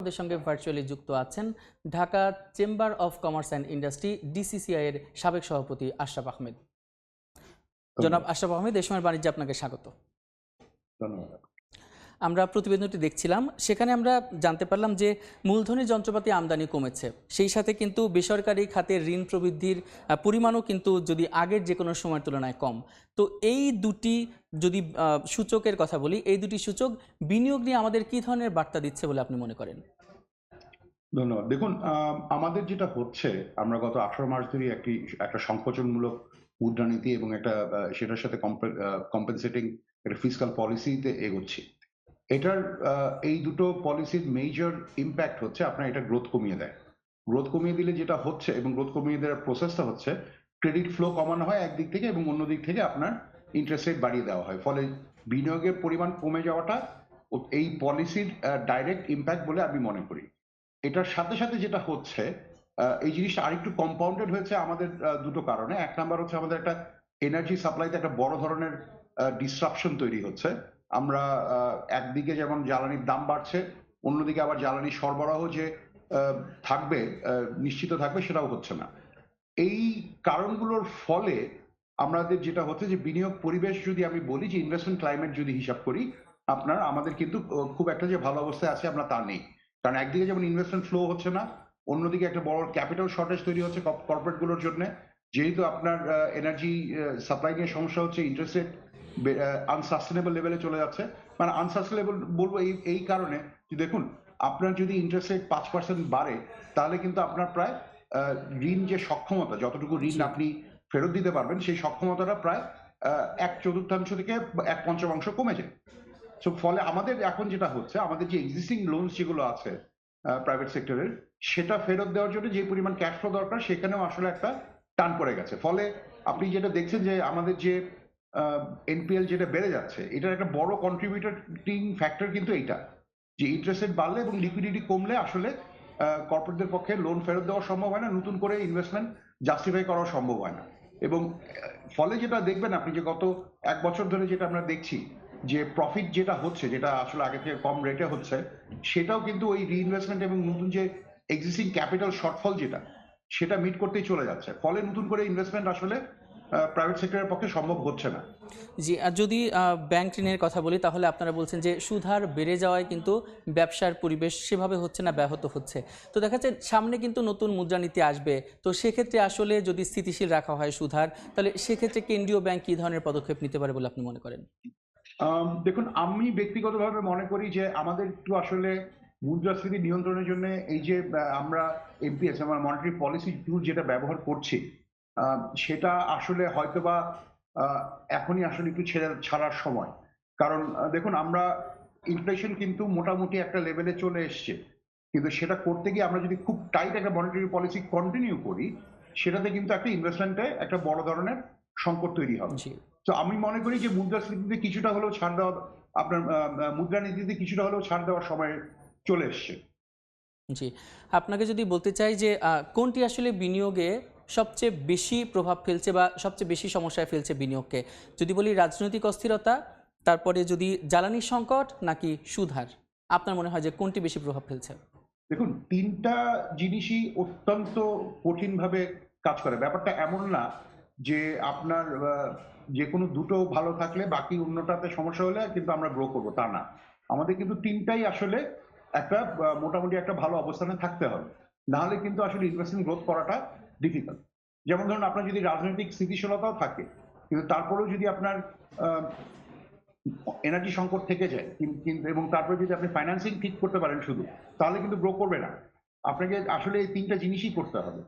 আমাদের সঙ্গে ভার্চুয়ালি যুক্ত আছেন Dhaka chamber of commerce and industry DCCI এর সাবেক সভাপতি আশরাফ আহমেদ। জনাব আশরাফ আহমেদ, এই সময় বাণিজ্যে আপনাকে স্বাগত। ধন্যবাদ। আমরা প্রতিবেদনটি দেখছিলাম, সেখানে আমরা জানতে পারলাম যে মূলধনী যন্ত্রপাতি আমদানি কমেছে, সেই সাথে কিন্তু বেসরকারি খাতের ঋণ প্রবৃদ্ধির পরিমাণও কিন্তু যদি আগের যে কোনো সময়ের তুলনায় কম। তো এই দুটি যদি সূচকের কথা বলি, এই দুটি সূচক বিনিয়োগ নিয়ে আমাদের কী ধরনের বার্তা দিচ্ছে বলে আপনি মনে করেন? ধন্যবাদ। দেখুন, আমাদের যেটা হচ্ছে, আমরা গত 18 মাস ধরে একটা সংকোচনমূলক মুদ্রানীতি এবং একটা সেটার সাথে কম্পেনসেটিং একটা ফিসকাল পলিসিতে এগোচ্ছি। এটার এই দুটো পলিসির মেজর ইম্প্যাক্ট হচ্ছে আপনার এটা গ্রোথ কমিয়ে দেয়। গ্রোথ কমিয়ে দিলে যেটা হচ্ছে এবং গ্রোথ কমিয়ে দেওয়ার প্রসেসটা হচ্ছে ক্রেডিট ফ্লো কমানো হয় একদিক থেকে এবং অন্য দিক থেকে আপনার ইন্টারেস্ট রেট বাড়িয়ে দেওয়া হয়। ফলে বিনিয়োগের পরিমাণ কমে যাওয়াটা এই পলিসির ডাইরেক্ট ইম্প্যাক্ট বলে আমি মনে করি। এটার সাথে সাথে যেটা হচ্ছে, এই জিনিসটা আরেকটু কম্পাউন্ডেড হয়েছে আমাদের দুটো কারণে। এক নাম্বার হচ্ছে আমাদের একটা এনার্জি সাপ্লাইতে একটা বড় ধরনের ডিসরাপশন তৈরি হচ্ছে। আমরা একদিকে যেমন জ্বালানির দাম বাড়ছে, অন্যদিকে আবার জ্বালানি সরবরাহ যে থাকবে, নিশ্চিত থাকবে, সেটাও হচ্ছে না। এই কারণগুলোর ফলে আমাদের যেটা হচ্ছে যে বিনিয়োগ পরিবেশ, যদি আমি বলি যে ইনভেস্টমেন্ট ক্লাইমেট যদি হিসাব করি, আমাদের কিন্তু খুব একটা যে ভালো অবস্থায় আছে আমরা তা নেই। কারণ একদিকে যেমন ইনভেস্টমেন্ট ফ্লো হচ্ছে না, অন্যদিকে একটা বড় ক্যাপিটাল শর্টেজ তৈরি হচ্ছে কর্পোরেট গুলোর জন্য। যেহেতু আপনার এনার্জি সাপ্লাই নিয়ে সমস্যা হচ্ছে, ইন্টারেস্ট রেট আনসাস্টেনেবল লেভেলে চলে যাচ্ছে। মানে আনসাস্টেনেবল বলবো এই কারণে যে দেখুন, আপনার যদি ইন্টারেস্ট রেট 5% বাড়ে, তাহলে কিন্তু আপনার প্রায় ঋণ যে সক্ষমতা, যতটুকু ঋণ আপনি ফেরত দিতে পারবেন, সেই সক্ষমতাটা প্রায় 1/4 থেকে 1/5 কমে যায়। সো ফলে আমাদের এখন যেটা হচ্ছে, আমাদের যে এক্সিস্টিং লোনস যেগুলো আছে প্রাইভেট সেক্টরের, সেটা ফেরত দেওয়ার জন্য যে পরিমাণ ক্যাশ ফ্লো দরকার, সেখানেও আসলে একটা টান পড়ে গেছে। ফলে আপনি যেটা দেখছেন যে আমাদের যে এনপিএল যেটা বেড়ে যাচ্ছে, এটার একটা বড় কন্ট্রিবিউটিং ফ্যাক্টর কিন্তু এইটা, যে ইন্টারেস্ট রেট বাড়লে এবং লিকুইডিটি কমলে আসলে কর্পোরেটদের পক্ষে লোন ফেরত দেওয়া সম্ভব হয় না, নতুন করে ইনভেস্টমেন্ট জাস্টিফাই করা সম্ভব হয় না। এবং ফলে যেটা দেখবেন আপনি, যে গত 1 বছর ধরে যেটা আমরা দেখছি, যে প্রফিট যেটা হচ্ছে, যেটা আসলে আগে থেকে কম রেটে হচ্ছে, সেটাও কিন্তু ওই রিইনভেস্টমেন্ট এবং নতুন যে এক্সিস্টিং ক্যাপিটাল শর্টফল যেটা, সেটা মিট করতেই চলে যাচ্ছে। ফলে নতুন করে ইনভেস্টমেন্ট আসলে প্রাইভেট সেক্টরের পক্ষে সম্ভব হচ্ছে না। জি, আর যদি ব্যাংক ঋণের কথা বলি, তাহলে আপনারা বলছেন যে সুদহার বেড়ে যাওয়ায় কিন্তু ব্যবসার পরিবেশ সেভাবে হচ্ছে না, ব্যাহত হচ্ছে। তো দেখা যাচ্ছে সামনে কিন্তু নতুন মুদ্রানীতি আসবে, তো সেক্ষেত্রে আসলে যদি স্থিতিশীল রাখা হয় সুদহার, তাহলে সেক্ষেত্রে কেন্দ্রীয় ব্যাংক কী ধরনের পদক্ষেপ নিতে পারে বলে আপনি মনে করেন? দেখুন, আমি ব্যক্তিগতভাবে মনে করি যে আমাদের একটু আসলে মুদ্রাস্ফীতি নিয়ন্ত্রণের জন্য এই যে আমরা এমপিএস, আমরা মনিটারি পলিসি টুল যেটা ব্যবহার করছি, সেটা আসলে হয়তোবা এখনই আসলে একটু ছাড়ার সময়। কারণ দেখুন, আমরা ইনফ্লেশন কিন্তু মোটামুটি একটা লেভেলে চলে এসছে, কিন্তু সেটা করতে গিয়ে আমরা যদি খুব টাইট একটা মনিটারি পলিসি কন্টিনিউ করি, সেটাতে কিন্তু একটা ইনভেস্টমেন্টে একটা বড় ধরনের সংকট তৈরি হবে। জি। তো আমি মনে করি যে মুদ্রাস্ফীতিতে কিছুটা হলেও ছাড় দেওয়া, আপনার মুদ্রানীতিতে কিছুটা হলেও ছাড় দেওয়ার সময় চলে এসছে। জি, আপনাকে যদি বলতে চাই যে কোনটি আসলে বিনিয়োগে সবচেয়ে বেশি প্রভাব ফেলছে বা সবচেয়ে বেশি সমস্যায় ফেলছে বিনিয়োগকে? যদি বলি রাজনৈতিক অস্থিরতা, তারপরে যদি জ্বালানি সংকট, নাকি সুদহার, আপনার মনে হয় যে কোনটি বেশি প্রভাব ফেলছে? দেখুন, ৩টা জিনিসই অত্যন্ত কঠিনভাবে কাজ করে। ব্যাপারটা এমন না যে আপনার যেকোনো দুটো ভালো থাকলে বাকি অন্যটাতে সমস্যা হলে কিন্তু আমরা গ্রো করব, তা না। আমাদের কিন্তু ৩টাই আসলে একটা মোটামুটি একটা ভালো অবস্থানে থাকতে হবে। না হলে কিন্তু আসলে ইনভেস্টমেন্ট গ্রোথ করাটা ডিফিকাল্ট। যেমন ধরুন, আপনার যদি রাজনৈতিক স্থিতিশীলতাও থাকে, কিন্তু তারপরেও যদি আপনার আ এনার্জি সংকট থেকে যায়, এবং তারপরে যদি আপনি ফাইন্যান্সিং ঠিক করতে পারেন শুধু, তাহলে কিন্তু গ্রো করবে না। আপনাকে আসলে এই ৩টা জিনিসই করতে হবে।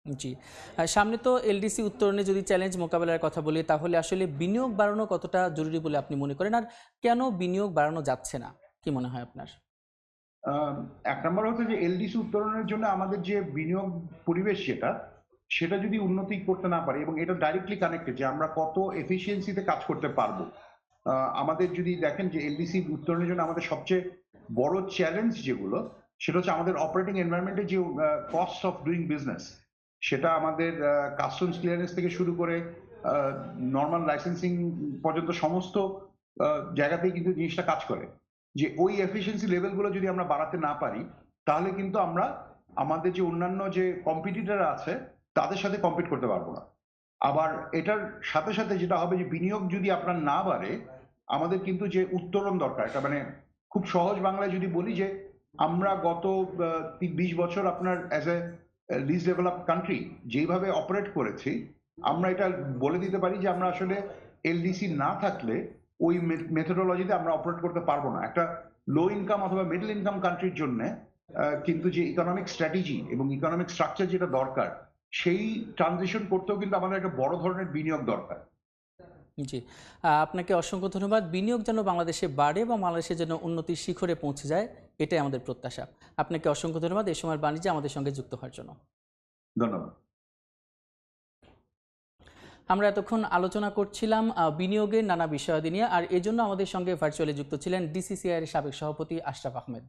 জি, সামনে তো এলডিসি উত্তরণে যদি চ্যালেঞ্জ মোকাবেলার কথা বলি, তাহলে আসলে বিনিয়োগ বাড়ানো কতটা জরুরি বলে আপনি মনে করেন? আর কেন বিনিয়োগ বাড়ানো যাচ্ছে না? কি মনে হয় আপনার? আম ১ নাম্বার হচ্ছে যে এলডিসি উত্তরণের জন্য আমাদের যে বিনিয়োগ পরিবেশ সেটা যদি উন্নতি করতে না পারি, এবং এটা ডাইরেক্টলি কানেক্টেড যে আমরা কত এফিসিয়েন্সিতে কাজ করতে পারবো। আমাদের যদি দেখেন যে এলডিসি উত্তরণের জন্য আমাদের সবচেয়ে বড় চ্যালেঞ্জ যেগুলো, সেটা হচ্ছে আমাদের অপারেটিং এনভায়রনমেন্টে যে কস্ট অফ ডুইং বিজনেস, সেটা আমাদের কাস্টমস ক্লিয়ারেন্স থেকে শুরু করে নরমাল লাইসেন্সিং পর্যন্ত সমস্ত জায়গাতেই কিন্তু জিনিসটা কাজ করে। যে ওই এফিসিয়েন্সি লেভেলগুলো যদি আমরা বাড়াতে না পারি, তাহলে কিন্তু আমরা আমাদের যে অন্যান্য যে কম্পিটিটর আছে তাদের সাথে কম্পিট করতে পারবো না। আবার এটার সাথে সাথে যেটা হবে যে বিনিয়োগ যদি আপনার না বাড়ে, আমাদের কিন্তু যে উত্তরণ দরকার, এটা মানে খুব সহজ বাংলায় যদি বলি যে আমরা গত 20 বছর আপনার as a least developed country যেইভাবে অপারেট করেছি, আমরা এটা বলে দিতে পারি যে আমরা আসলে এলডিসি না থাকলে ওই মেথোডোলজিতে আমরা অপারেট করতে পারবো না। একটা লো ইনকাম অথবা মিডল ইনকাম কান্ট্রির জন্য কিন্তু যে ইকোনমিক স্ট্র্যাটেজি এবং ইকোনমিক স্ট্রাকচার যেটা দরকার, সেই ট্রানজিশন করতেও কিন্তু আমাদের একটা বড় ধরনের বিনিয়োগ দরকার। জি, আপনাকে অসংখ্য ধন্যবাদ। বিনিয়োগ যেন বাংলাদেশে বাড়ে এবং বাংলাদেশের যেন উন্নতির শিখরে পৌঁছে যায়, এটাই আমাদের প্রত্যাশা। আপনাকে অসংখ্য ধন্যবাদ এই সময়ের বাণিজ্যে আমাদের সঙ্গে যুক্ত হওয়ার জন্য। ধন্যবাদ। আমরা এতক্ষণ আলোচনা করছিলাম বিনিয়োগের নানা বিষয়াদি নিয়ে, আর এজন্য আমাদের সঙ্গে ভার্চুয়ালি যুক্ত ছিলেন ডিসিসিআই এর সাবেক সভাপতি আশরাফ আহমেদ।